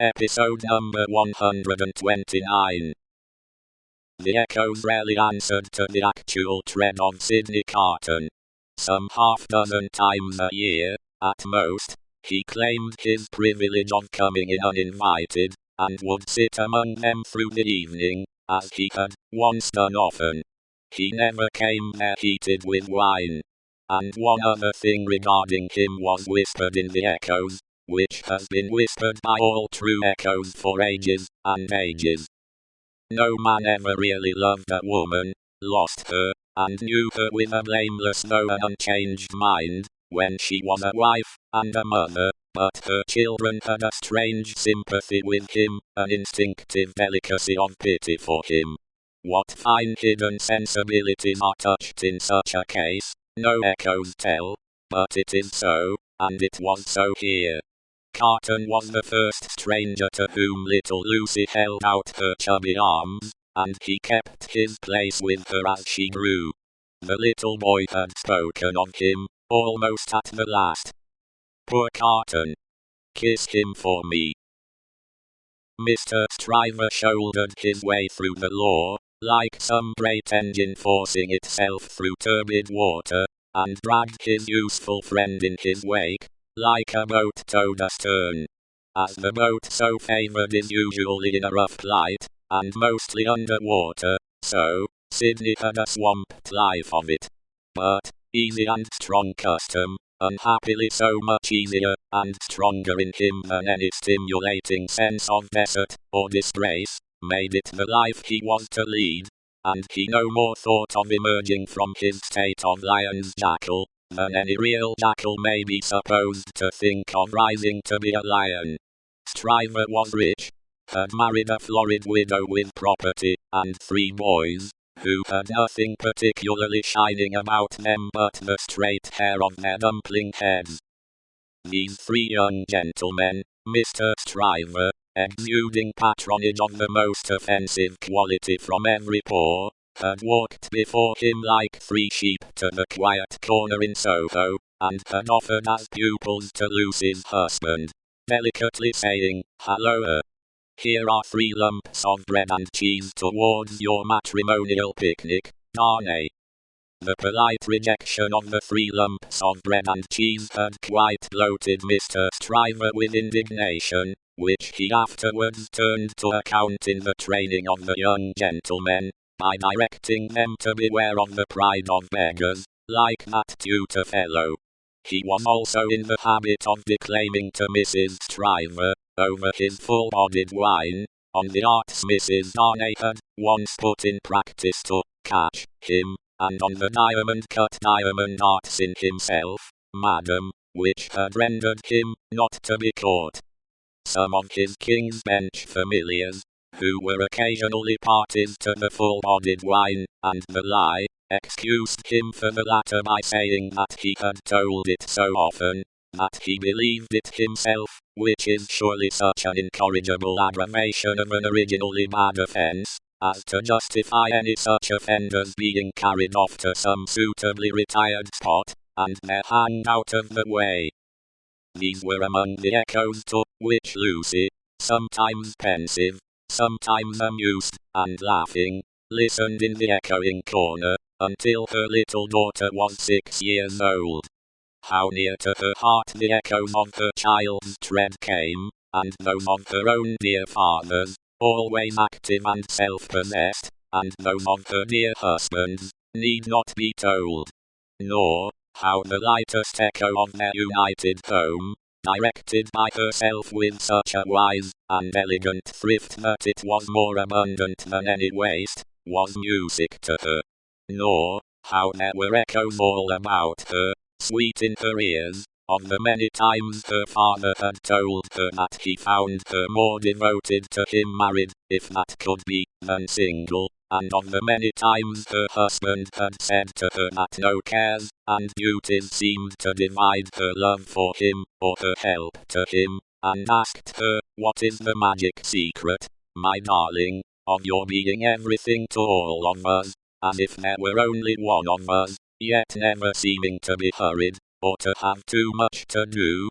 Episode number 129. The echoes rarely answered to the actual tread of Sydney Carton. Some half-dozen times a year, at most, he claimed his privilege of coming in uninvited, and would sit among them through the evening, as he had once done often. He never came there heated with wine. And one other thing regarding him was whispered in the echoes, which has been whispered by all true echoes for ages and ages. No man ever really loved a woman, lost her, and knew her with a blameless though an unchanged mind, when she was a wife and a mother, but her children had a strange sympathy with him, an instinctive delicacy of pity for him. What fine hidden sensibilities are touched in such a case, no echoes tell, but it is so, and it was so here. Carton was the first stranger to whom little Lucy held out her chubby arms, and he kept his place with her as she grew. The little boy had spoken of him, almost at the last. Poor Carton. Kiss him for me. Mr. Stryver shouldered his way through the law, like some great engine forcing itself through turbid water, and dragged his useful friend in his wake, like a boat towed astern. As the boat so favoured is usually in a rough plight, and mostly under water, so Sydney had a swamped life of it. But, easy and strong custom, unhappily so much easier and stronger in him than any stimulating sense of desert or disgrace, made it the life he was to lead, and he no more thought of emerging from his state of lion's jackal, than any real jackal may be supposed to think of rising to be a lion. Stryver was rich, had married a florid widow with property, and 3 boys, who had nothing particularly shining about them but the straight hair of their dumpling heads. These 3 young gentlemen, Mr. Stryver, exuding patronage of the most offensive quality from every pore, had walked before him like 3 sheep to the quiet corner in Soho, and had offered as pupils to Lucy's husband, delicately saying, "Halloa! Here are 3 lumps of bread and cheese towards your matrimonial picnic, darnay." The polite rejection of the 3 lumps of bread and cheese had quite bloated Mr. Stryver with indignation, which he afterwards turned to account in the training of the young gentlemen, by directing them to beware of the pride of beggars, like that tutor fellow. He was also in the habit of declaiming to Mrs. Stryver, over his full-bodied wine, on the arts Mrs. Darnay had once put in practice to catch him, and on the diamond-cut diamond arts in himself, madam, which had rendered him not to be caught. Some of his King's Bench familiars, who were occasionally parties to the full-bodied wine and the lie, excused him for the latter by saying that he had told it so often, that he believed it himself, which is surely such an incorrigible aggravation of an originally bad offence, as to justify any such offenders being carried off to some suitably retired spot, and there hanged out of the way. These were among the echoes to which Lucy, sometimes pensive, sometimes amused, and laughing, listened in the echoing corner, until her little daughter was 6 years old. How near to her heart the echoes of her child's tread came, and those of her own dear father's, always active and self-possessed, and those of her dear husband's, need not be told. Nor, how the lightest echo of their united home, directed by herself with such a wise and elegant thrift that it was more abundant than any waste, was music to her. Nor, how there were echoes all about her, sweet in her ears, of the many times her father had told her that he found her more devoted to him married, if that could be, than single, and of the many times her husband had said to her that no cares and duties seemed to divide her love for him, or her help to him, and asked her, "What is the magic secret, my darling, of your being everything to all of us, as if there were only one of us, yet never seeming to be hurried, or to have too much to do,